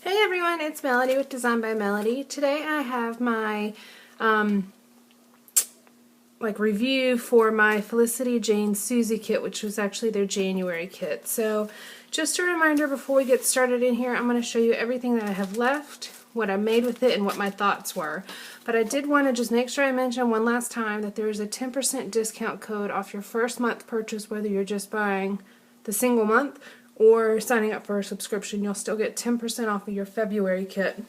Hey everyone, it's Melody with Design by Melody. Today I have my review for my Felicity Jane Susie kit, which was actually their January kit. So just a reminder before we get started in here, I'm going to show you everything that I have left, what I made with it, and what my thoughts were. But I did want to just make sure I mention one last time that there is a 10% discount code off your first month purchase, whether you're just buying the single month or signing up for a subscription. You'll still get 10% off of your February kit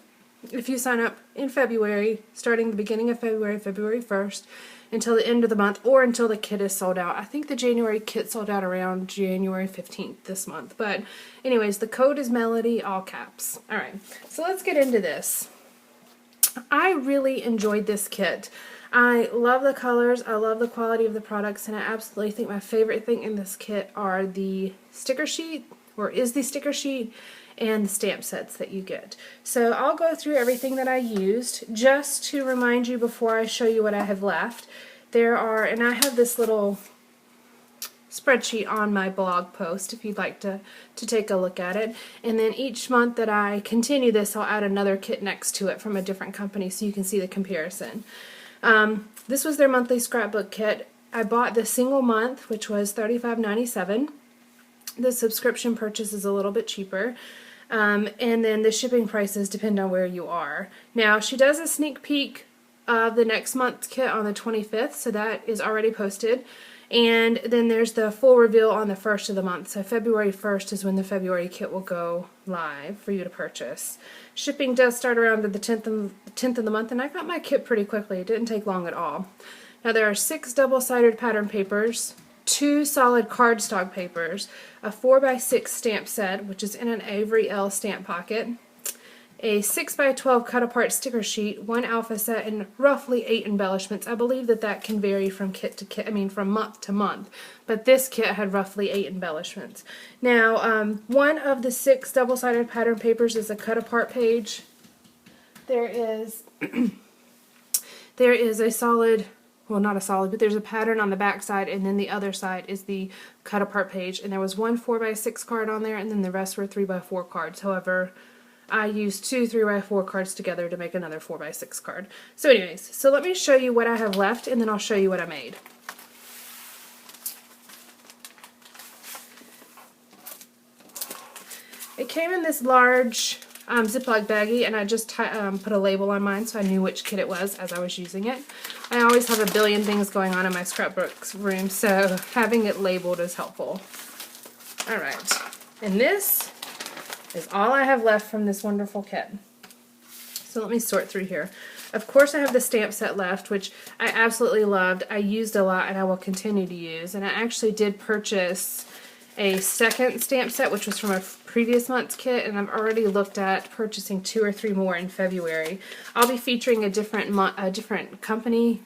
if you sign up in February, starting the beginning of February, February 1st, until the end of the month, or until the kit is sold out. I think the January kit sold out around January 15th this month. But anyways, the code is Melody, all caps. Alright, so let's get into this. I really enjoyed this kit. I love the colors, I love the quality of the products, and I absolutely think my favorite thing in this kit are the sticker sheet, or is the sticker sheet, and the stamp sets that you get. So I'll go through everything that I used just to remind you before I show you what I have left. There are, and I have this little spreadsheet on my blog post if you'd like to take a look at it. And then each month that I continue this, I'll add another kit next to it from a different company so you can see the comparison. This was their monthly scrapbook kit. I bought the single month, which was $35.97. The subscription purchase is a little bit cheaper. And then the shipping prices depend on where you are. Now, she does a sneak peek of the next month's kit on the 25th, so that is already posted. And then there's the full reveal on the 1st of the month. So February 1st is when the February kit will go live for you to purchase. Shipping does start around the 10th of the month, and I got my kit pretty quickly. It didn't take long at all. Now there are 6 double-sided pattern papers, 2 solid cardstock papers, a 4x6 stamp set, which is in an Avery L stamp pocket, a 6x12 cut-apart sticker sheet, 1 alpha set, and roughly 8 embellishments. I believe that can vary from kit to kit, from month to month, but this kit had roughly 8 embellishments. Now, one of the 6 double-sided pattern papers is a cut-apart page. There is a solid, well, not a solid, but there's a pattern on the back side, and then the other side is the cut-apart page, and there was one 4x6 card on there, and then the rest were 3x4 cards. However, I used 2 3x4 cards together to make another 4x6 card. So anyways, so let me show you what I have left, and then I'll show you what I made. It came in this large Ziploc baggie, and I just put a label on mine so I knew which kit it was as I was using it. I always have a billion things going on in my scrapbooks room, so having it labeled is helpful. Alright, and this is all I have left from this wonderful kit. So let me sort through here. Of course I have the stamp set left, which I absolutely loved. I used a lot and I will continue to use. And I actually did purchase a second stamp set, which was from a previous month's kit, and I've already looked at purchasing 2 or 3 more in February. I'll be featuring a different company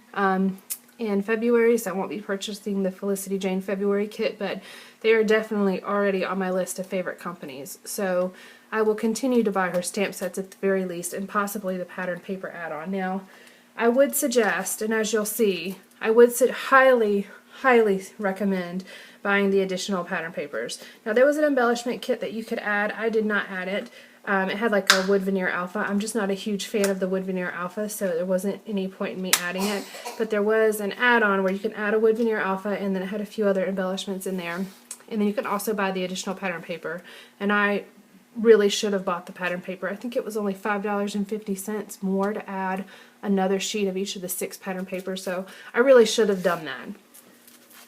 in February, so I won't be purchasing the Felicity Jane February kit, but they are definitely already on my list of favorite companies. So I will continue to buy her stamp sets at the very least, and possibly the pattern paper add-on. Now, I would suggest, and as you'll see, I would highly recommend buying the additional pattern papers. Now there was an embellishment kit that you could add. I did not add it. It had like a wood veneer alpha. I'm just not a huge fan of the wood veneer alpha, so there wasn't any point in me adding it. But there was an add-on where you can add a wood veneer alpha, and then it had a few other embellishments in there. And then you can also buy the additional pattern paper. And I really should have bought the pattern paper. I think it was only $5.50 more to add another sheet of each of the 6 pattern papers, so I really should have done that.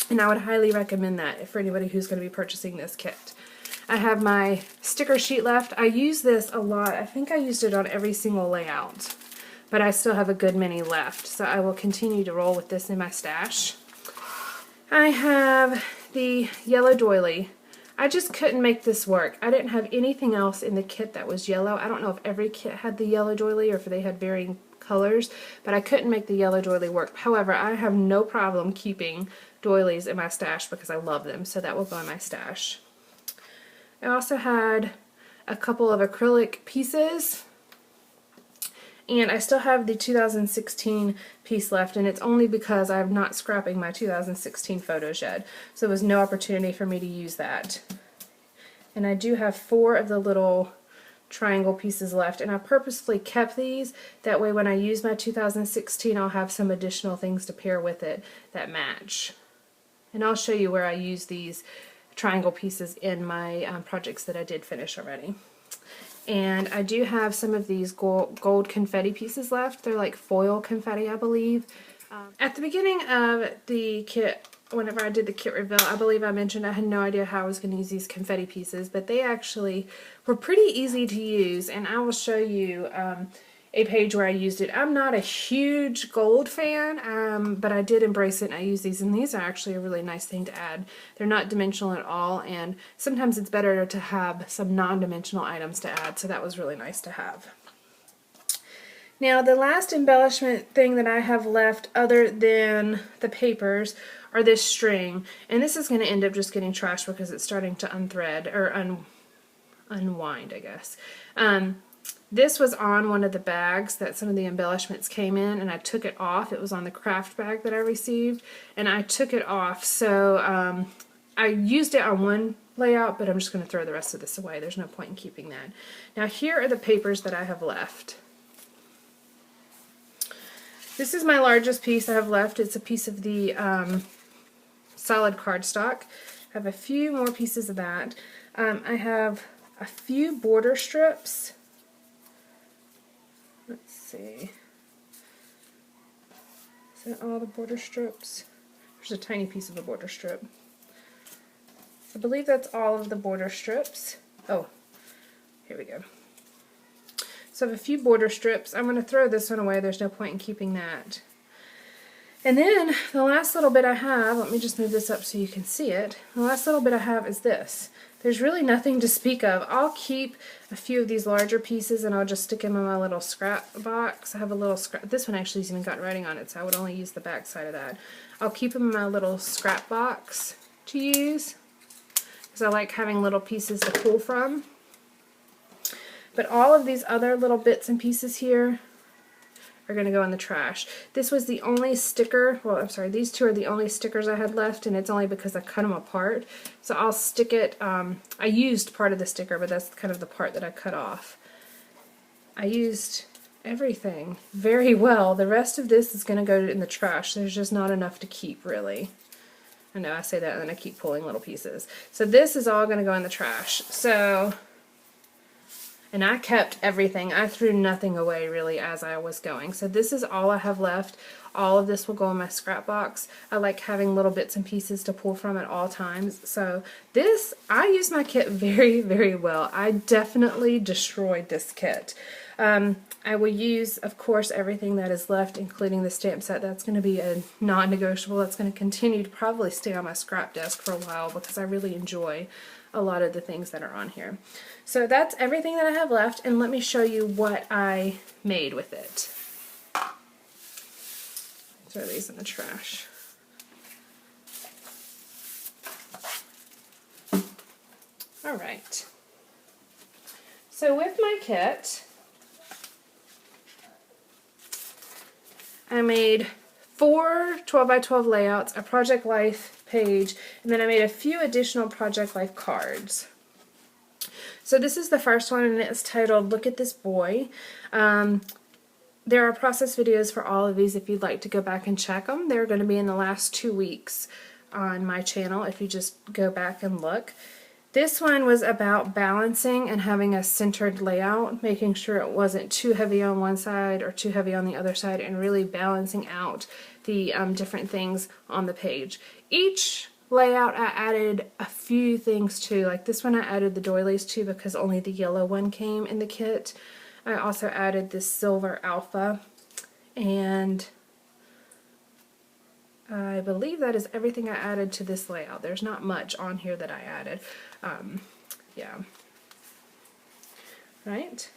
And I would highly recommend that for anybody who's going to be purchasing this kit. I have my sticker sheet left. I use this a lot. I think I used it on every single layout, but I still have a good many left, so I will continue to roll with this in my stash. I have the yellow doily. I just couldn't make this work. I didn't have anything else in the kit that was yellow. I don't know if every kit had the yellow doily or if they had varying colors, but I couldn't make the yellow doily work. However, I have no problem keeping doilies in my stash because I love them, so that will go in my stash. I also had a couple of acrylic pieces, and I still have the 2016 piece left, and it's only because I'm not scrapping my 2016 photos yet, so there was no opportunity for me to use that. And I do have 4 of the little triangle pieces left, and I purposefully kept these. That way when I use my 2016, I'll have some additional things to pair with it that match. And I'll show you where I use these triangle pieces in my projects that I did finish already. And I do have some of these gold confetti pieces left. They're like foil confetti, I believe. At the beginning of the kit, whenever I did the kit reveal, I believe I mentioned I had no idea how I was going to use these confetti pieces, but they actually were pretty easy to use, and I will show you a page where I used it. I'm not a huge gold fan, but I did embrace it and I use these, and these are actually a really nice thing to add. They're not dimensional at all, and sometimes it's better to have some non-dimensional items to add, so that was really nice to have. Now the last embellishment thing that I have left other than the papers are this string, and this is going to end up just getting trashed because it's starting to unthread, or unwind, I guess. This was on one of the bags that some of the embellishments came in, and I took it off. It was on the craft bag that I received, and I took it off, so I used it on one layout, but I'm just going to throw the rest of this away. There's no point in keeping that. Now here are the papers that I have left. This is my largest piece I have left. It's a piece of the solid cardstock. I have a few more pieces of that. I have a few border strips. Let's see. Is that all the border strips? There's a tiny piece of a border strip. I believe that's all of the border strips. Oh, here we go. So I have a few border strips. I'm going to throw this one away. There's no point in keeping that. And then the last little bit I have, let me just move this up so you can see it. The last little bit I have is this. There's really nothing to speak of. I'll keep a few of these larger pieces and I'll just stick them in my little scrap box. I have a little scrap. This one actually has even got writing on it, so I would only use the back side of that. I'll keep them in my little scrap box to use because I like having little pieces to pull from. But all of these other little bits and pieces here are going to go in the trash. This was the only sticker, well, I'm sorry, these two are the only stickers I had left, and it's only because I cut them apart. So I'll stick it, I used part of the sticker, but that's kind of the part that I cut off. I used everything very well. The rest of this is going to go in the trash. There's just not enough to keep, really. I know I say that and then I keep pulling little pieces. So this is all going to go in the trash. So... and I kept everything. I threw nothing away really as I was going. So this is all I have left. All of this will go in my scrap box. I like having little bits and pieces to pull from at all times. So this, I used my kit very, very well. I definitely destroyed this kit. I will use, of course, everything that is left, including the stamp set. That's going to be a non-negotiable. That's going to continue to probably stay on my scrap desk for a while because I really enjoy a lot of the things that are on here. So that's everything that I have left, and let me show you what I made with it. Throw these in the trash. Alright. So with my kit, I made 4 12x12 layouts, a Project Life page, and then I made a few additional Project Life cards. So this is the first one, and it's titled Look at This Boy. There are process videos for all of these if you'd like to go back and check them. They're going to be in the last 2 weeks on my channel if you just go back and look. This one was about balancing and having a centered layout, making sure it wasn't too heavy on one side or too heavy on the other side, and really balancing out the different things on the page. Each layout I added a few things to. Like this one I added the doilies to because only the yellow one came in the kit. I also added this silver alpha, and I believe that is everything I added to this layout. There's not much on here that I added. Yeah. Right.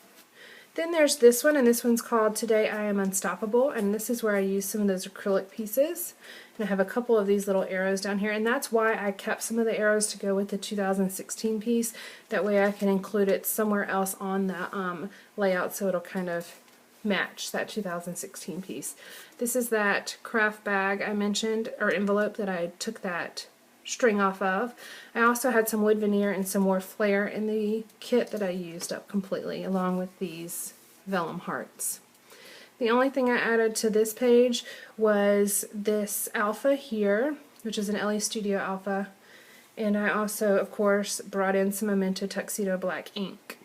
Then there's this one, and this one's called Today I Am Unstoppable, and this is where I use some of those acrylic pieces. And I have a couple of these little arrows down here, and that's why I kept some of the arrows to go with the 2016 piece. That way I can include it somewhere else on the layout so it'll kind of match that 2016 piece. This is that craft bag I mentioned, or envelope, that I took that string off of. I also had some wood veneer and some more flare in the kit that I used up completely, along with these vellum hearts. The only thing I added to this page was this alpha here, which is an LA Studio alpha, and I also, of course, brought in some Memento Tuxedo black ink.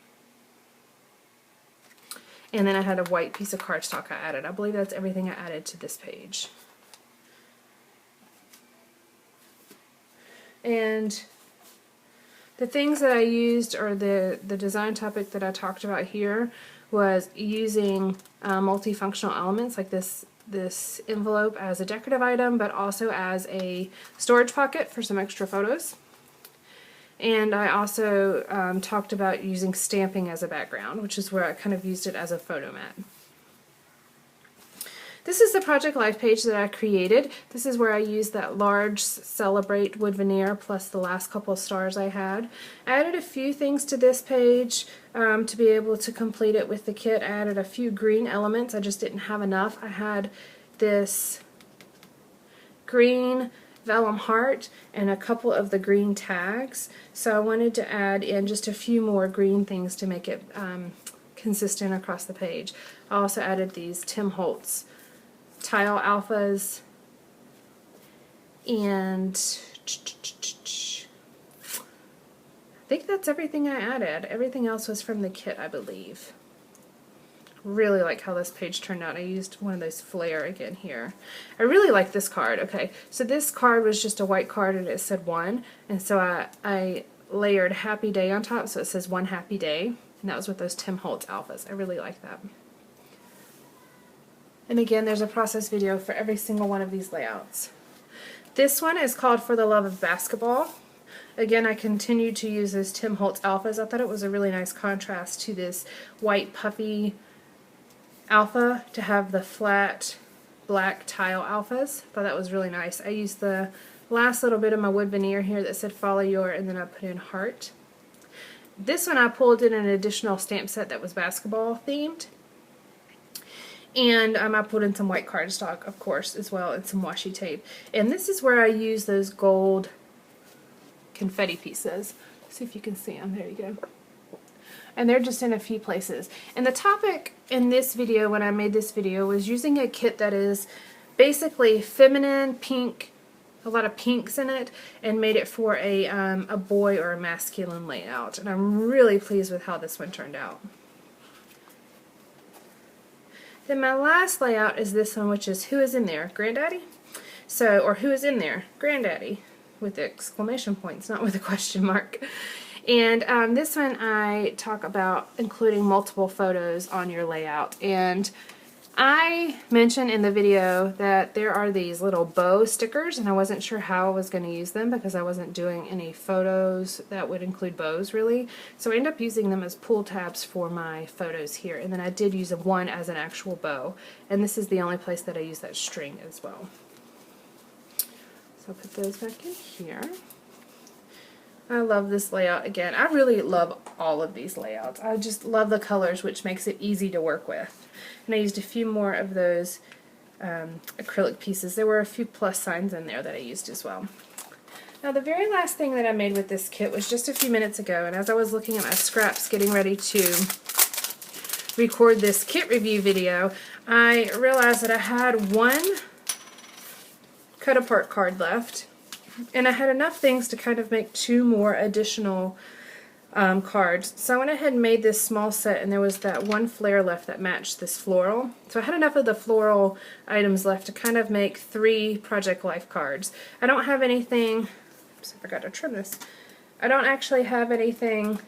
And then I had a white piece of cardstock I added. I believe that's everything I added to this page. And the things that I used, or the design topic that I talked about here, was using multifunctional elements like this envelope as a decorative item, but also as a storage pocket for some extra photos. And I also talked about using stamping as a background, which is where I kind of used it as a photo mat. This is the Project Life page that I created. This is where I used that large Celebrate wood veneer plus the last couple of stars I had. I added a few things to this page to be able to complete it with the kit. I added a few green elements. I just didn't have enough. I had this green vellum heart and a couple of the green tags, so I wanted to add in just a few more green things to make it consistent across the page. I also added these Tim Holtz tile alphas, and I think that's everything I added. Everything else was from the kit, I believe. Really like how this page turned out. I used one of those flare again here. I really like this card. Okay, so this card was just a white card and it said 1, and so I layered Happy Day on top, so it says 1 happy day, and that was with those Tim Holtz alphas. I really like that. And again, there's a process video for every single one of these layouts. This one is called For the Love of Basketball. Again, I continued to use those Tim Holtz alphas. I thought it was a really nice contrast to this white puffy alpha to have the flat black tile alphas. I thought that was really nice. I used the last little bit of my wood veneer here that said Follow Your, and then I put in heart. This one I pulled in an additional stamp set that was basketball themed. And I pulled in some white cardstock, of course, as well, and some washi tape. And this is where I use those gold confetti pieces. See if you can see them. There you go. And they're just in a few places. And the topic in this video, when I made this video, was using a kit that is basically feminine, pink, a lot of pinks in it, and made it for a boy or a masculine layout. And I'm really pleased with how this one turned out. Then my last layout is this one, which is Who is in there? Granddaddy? So, or Who is in there? Granddaddy, with exclamation points, not with a question mark. And this one I talk about including multiple photos on your layout. And I mentioned in the video that there are these little bow stickers, and I wasn't sure how I was going to use them because I wasn't doing any photos that would include bows really. So I ended up using them as pull tabs for my photos here, and then I did use one as an actual bow. And this is the only place that I use that string as well. So I'll put those back in here. I love this layout again. I really love all of these layouts. I just love the colors, which makes it easy to work with. And I used a few more of those acrylic pieces. There were a few plus signs in there that I used as well. Now the very last thing that I made with this kit was just a few minutes ago, and as I was looking at my scraps getting ready to record this kit review video, I realized that I had one cut apart card left. And I had enough things to kind of make 2 more additional cards. So I went ahead and made this small set, and there was that one flare left that matched this floral. So I had enough of the floral items left to kind of make 3 Project Life cards. I don't have anything, oops, I forgot to trim this. I don't actually have anything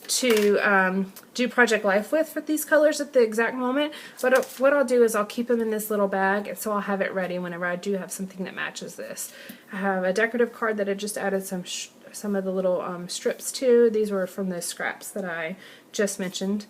to do Project Life with for these colors at the exact moment, but what I'll do is I'll keep them in this little bag, and so I'll have it ready whenever I do have something that matches this. I have a decorative card that I just added some of the little strips to. These were from those scraps that I just mentioned.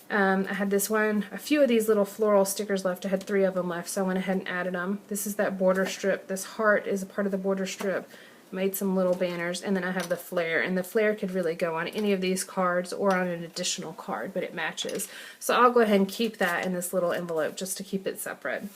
I had this one, a few of these little floral stickers left. I had 3 of them left, so I went ahead and added them. This is that border strip. This heart is a part of the border strip. Made some little banners, and then I have the flare, and the flare could really go on any of these cards or on an additional card, but it matches. So I'll go ahead and keep that in this little envelope just to keep it separate.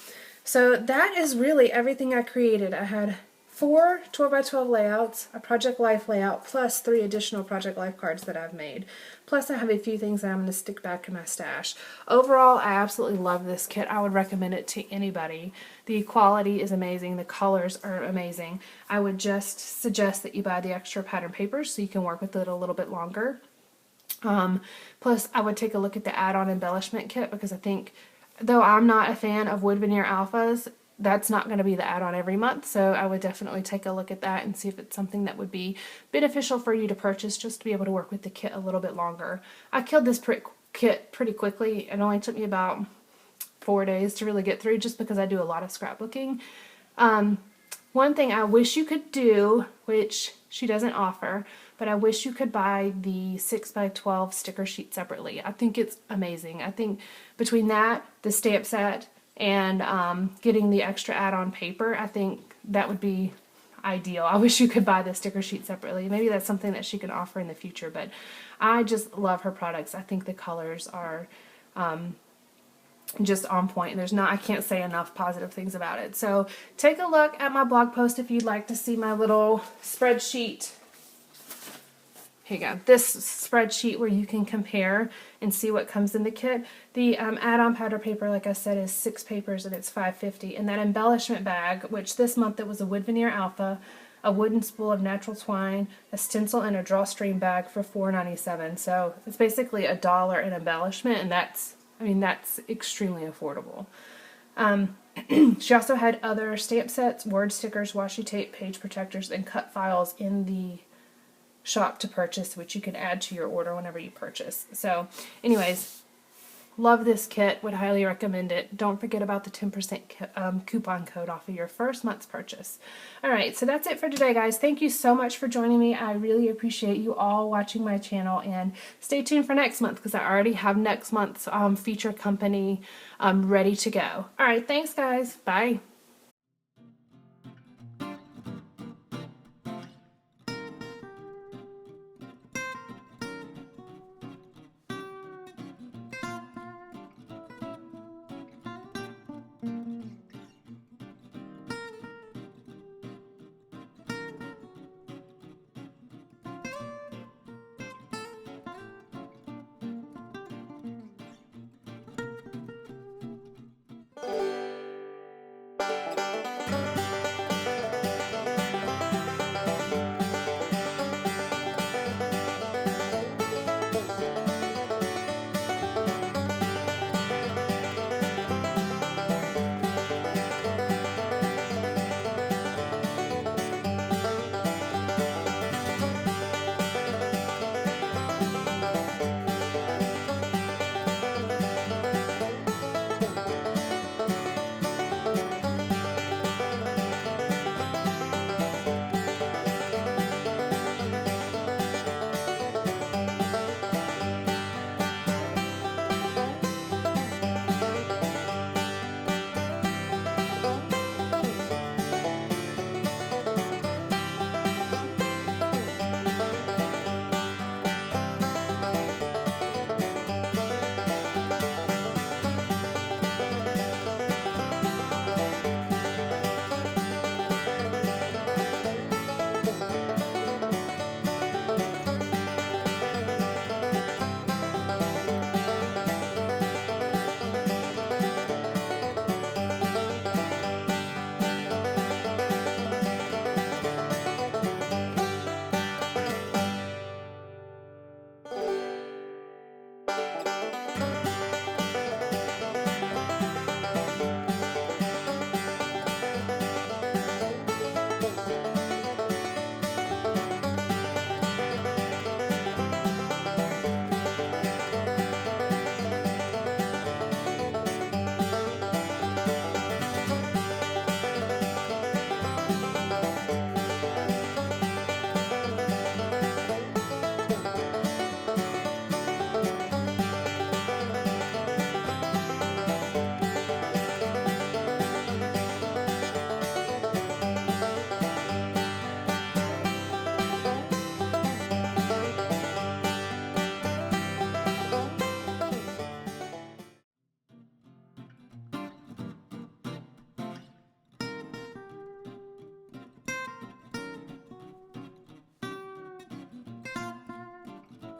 So that is really everything I created. I had 4 12x12 layouts, a Project Life layout, plus 3 additional Project Life cards that I've made. Plus I have a few things that I'm going to stick back in my stash. Overall, I absolutely love this kit. I would recommend it to anybody. The quality is amazing. The colors are amazing. I would just suggest that you buy the extra pattern papers so you can work with it a little bit longer. Plus, I would take a look at the add-on embellishment kit because I think, though I'm not a fan of wood veneer alphas, that's not going to be the add-on every month, so I would definitely take a look at that and see if it's something that would be beneficial for you to purchase just to be able to work with the kit a little bit longer. I killed this kit pretty quickly. It only took me about 4 days to really get through just because I do a lot of scrapbooking. One thing I wish you could do, which she doesn't offer, but I wish you could buy the 6x12 sticker sheet separately. I think it's amazing. I think between that, the stamp set, and getting the extra add-on paper, I think that would be ideal. I wish you could buy the sticker sheet separately. Maybe that's something that she can offer in the future, but I just love her products. I think the colors are just on point. I can't say enough positive things about it. So take a look at my blog post if you'd like to see my little spreadsheet. Here you go. This spreadsheet where you can compare and see what comes in the kit. The add-on powder paper, like I said, is 6 papers and it's $5.50. And that embellishment bag, which this month it was a wood veneer alpha, a wooden spool of natural twine, a stencil, and a drawstring bag for $4.97. So it's basically $1 in embellishment, and that's extremely affordable. She also had other stamp sets, word stickers, washi tape, page protectors, and cut files in the shop to purchase, which you can add to your order whenever you purchase. So anyways, love this kit, would highly recommend it. Don't forget about the 10% coupon code off of your first month's purchase. Alright, so that's it for today, guys. Thank you so much for joining me. I really appreciate you all watching my channel, and stay tuned for next month because I already have next month's feature company ready to go. Alright, thanks guys. Bye.